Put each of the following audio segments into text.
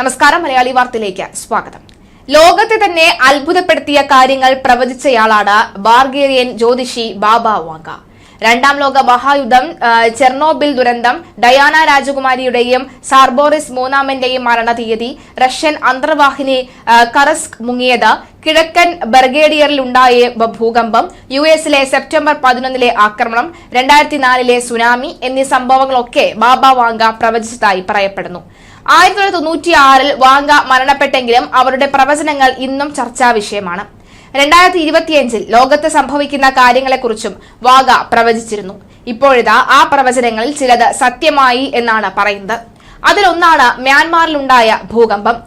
നമസ്കാരം, മലയാളി വാർത്തയിലേക്ക് സ്വാഗതം. ലോകത്തെ തന്നെ അത്ഭുതപ്പെടുത്തിയ കാര്യങ്ങൾ പ്രവചിച്ചയാളാണ് ബാർഗേറിയൻ ജ്യോതിഷി ബാബ വാങ്ക. രണ്ടാം ലോക മഹായുദ്ധം, ചെർണോബിൽ ദുരന്തം, ഡയാന രാജകുമാരിയുടെയും സാർബോറിസ് മൂന്നാമന്റെയും മരണ തീയതി, റഷ്യൻ അന്തർവാഹിനി കറസ്ക് മുങ്ങിയത്, കിഴക്കൻ ബർഗേഡിയറിലുണ്ടായ ഭൂകമ്പം, യുഎസിലെ സെപ്റ്റംബർ 11 ആക്രമണം, 2004 സുനാമി എന്നീ സംഭവങ്ങളൊക്കെ ബാബ വാങ്ക പ്രവചിച്ചതായി പറയപ്പെടുന്നു. 1996 വാങ്ക മരണപ്പെട്ടെങ്കിലും അവരുടെ പ്രവചനങ്ങൾ ഇന്നും ചർച്ചാ വിഷയമാണ്. 2025 ലോകത്ത് സംഭവിക്കുന്ന കാര്യങ്ങളെക്കുറിച്ചും വാഗ പ്രവചിച്ചിരുന്നു. ഇപ്പോഴിതാ ആ പ്രവചനങ്ങളിൽ ചിലത് സത്യമായി എന്നാണ് പറയുന്നത്. അതിലൊന്നാണ് മ്യാൻമാറിലുണ്ടായ ഭൂകമ്പം.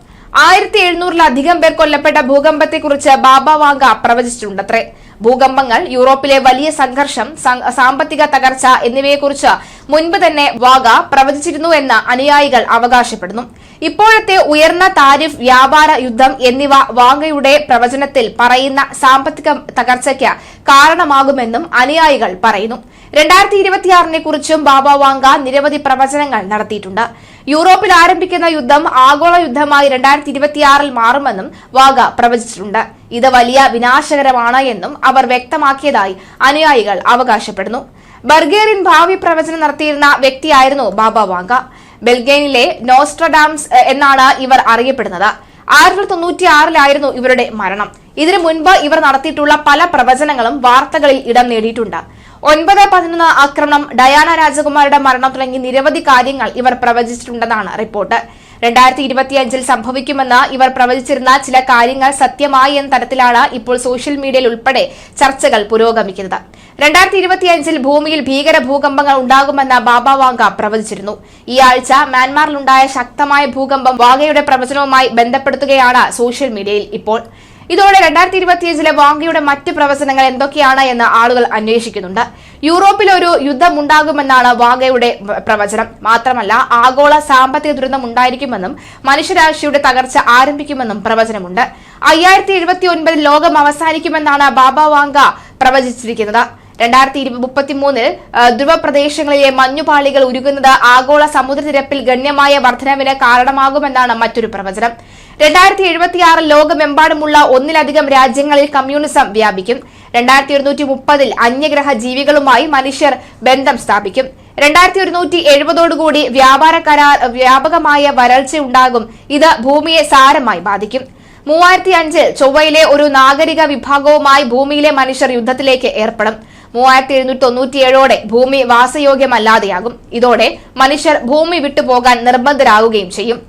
1700-ലധികം പേർ കൊല്ലപ്പെട്ട ഭൂകമ്പത്തെക്കുറിച്ച് ബാബ വാങ്ക പ്രവചിച്ചിട്ടുണ്ടത്രേ. ഭൂകമ്പങ്ങൾ, യൂറോപ്പിലെ വലിയ സംഘർഷം, സാമ്പത്തിക തകർച്ച എന്നിവയെക്കുറിച്ച് മുൻപ് തന്നെ വാഗ പ്രവചിച്ചിരുന്നു എന്ന് അനുയായികൾ അവകാശപ്പെടുന്നു. ഇപ്പോഴത്തെ ഉയർന്ന താരിഫ്, വ്യാപാര യുദ്ധം എന്നിവ വാഗയുടെ പ്രവചനത്തിൽ പറയുന്ന സാമ്പത്തിക തകർച്ചയ്ക്ക് കാരണമാകുമെന്നും അനുയായികൾ പറയുന്നു. 2026 കുറിച്ചും ബാബ വാങ്ക നിരവധി പ്രവചനങ്ങൾ നടത്തിയിട്ടുണ്ട്. യൂറോപ്പിൽ ആരംഭിക്കുന്ന യുദ്ധം ആഗോള യുദ്ധമായി 2026 മാറുമെന്നും വാഗ പ്രവചിച്ചിട്ടുണ്ട്. ഇത് വലിയ വിനാശകരമാണ് എന്നും അവർ വ്യക്തമാക്കിയതായി അനുയായികൾ അവകാശപ്പെടുന്നു. ബർഗേറിയൻ ഭാവി പ്രവചനം നടത്തിയിരുന്ന വ്യക്തിയായിരുന്നു ബാബ വാങ്ക. ബെൽഗേനിലെ നോസ്ട്രഡാംസ് എന്നാണ് ഇവർ അറിയപ്പെടുന്നത്. 1996 ഇവരുടെ മരണം. ഇതിനു മുൻപ് ഇവർ നടത്തിയിട്ടുള്ള പല പ്രവചനങ്ങളും വാർത്തകളിൽ ഇടം നേടിയിട്ടുണ്ട്. 9/11 ആക്രമണം, ഡയാന രാജകുമാരിയുടെ മരണം തുടങ്ങി നിരവധി കാര്യങ്ങൾ ഇവർ പ്രവചിച്ചിട്ടുണ്ടെന്നാണ് റിപ്പോർട്ട്. 2025 സംഭവിക്കുമെന്ന് ഇവർ പ്രവചിച്ചിരുന്ന ചില കാര്യങ്ങൾ സത്യമായി എന്ന തരത്തിലാണ് ഇപ്പോൾ സോഷ്യൽ മീഡിയയിൽ ഉൾപ്പെടെ ചർച്ചകൾ പുരോഗമിക്കുന്നത്. 2025 ഭൂമിയിൽ ഭീകര ഭൂകമ്പങ്ങൾ ഉണ്ടാകുമെന്ന് ബാബ വാങ്ക പ്രവചിച്ചിരുന്നു. ഈ ആഴ്ച മ്യാൻമാറിലുണ്ടായ ശക്തമായ ഭൂകമ്പം വാഗയുടെ പ്രവചനവുമായി ബന്ധപ്പെടുത്തുകയാണ് സോഷ്യൽ മീഡിയയിൽ ഇപ്പോൾ. ഇതോടെ 2025 വാങ്കയുടെ മറ്റ് പ്രവചനങ്ങൾ എന്തൊക്കെയാണ് എന്ന് ആളുകൾ അന്വേഷിക്കുന്നുണ്ട്. യൂറോപ്പിൽ ഒരു യുദ്ധമുണ്ടാകുമെന്നാണ് വാങ്കയുടെ പ്രവചനം. മാത്രമല്ല, ആഗോള സാമ്പത്തിക ദുരന്തം ഉണ്ടായിരിക്കുമെന്നും മനുഷ്യരാശിയുടെ തകർച്ച ആരംഭിക്കുമെന്നും പ്രവചനമുണ്ട്. 5079 ലോകം അവസാനിക്കുമെന്നാണ് ബാബ വാങ്ക പ്രവചിച്ചിരിക്കുന്നത്. 2033 ധ്രുവപ്രദേശങ്ങളിലെ മഞ്ഞുപാളികൾ ഉരുകുന്നത് ആഗോള സമുദ്രനിരപ്പിൽ ഗണ്യമായ വർധനവിന് കാരണമാകുമെന്നാണ് മറ്റൊരു പ്രവചനം. 2076 ലോകമെമ്പാടുമുള്ള 1-ലധികം രാജ്യങ്ങളിൽ കമ്മ്യൂണിസം വ്യാപിക്കും. 2130 അന്യഗ്രഹ ജീവികളുമായി മനുഷ്യർ ബന്ധം സ്ഥാപിക്കും. 2170 വ്യാപാര കരാർ, വ്യാപകമായ വരൾച്ചയുണ്ടാകും. ഇത് ഭൂമിയെ സാരമായി ബാധിക്കും. 3005 ചൊവ്വയിലെ ഒരു നാഗരിക വിഭാഗവുമായി ഭൂമിയിലെ മനുഷ്യർ യുദ്ധത്തിലേക്ക് ഏർപ്പെടും. 3797 ഭൂമി വാസയോഗ്യമല്ലാതെയാകും. ഇതോടെ മനുഷ്യർ ഭൂമി വിട്ടുപോകാൻ നിർബന്ധരാകുകയും ചെയ്യും.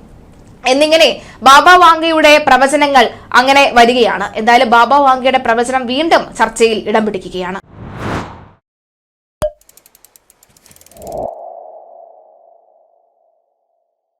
എന്നിങ്ങനെ ബാബ വാങ്കയുടെ പ്രവചനങ്ങൾ അങ്ങനെ വരികയാണ്. എന്തായാലും ബാബ വാങ്കയുടെ പ്രവചനം വീണ്ടും ചർച്ചയിൽ ഇടം പിടിക്കുകയാണ്.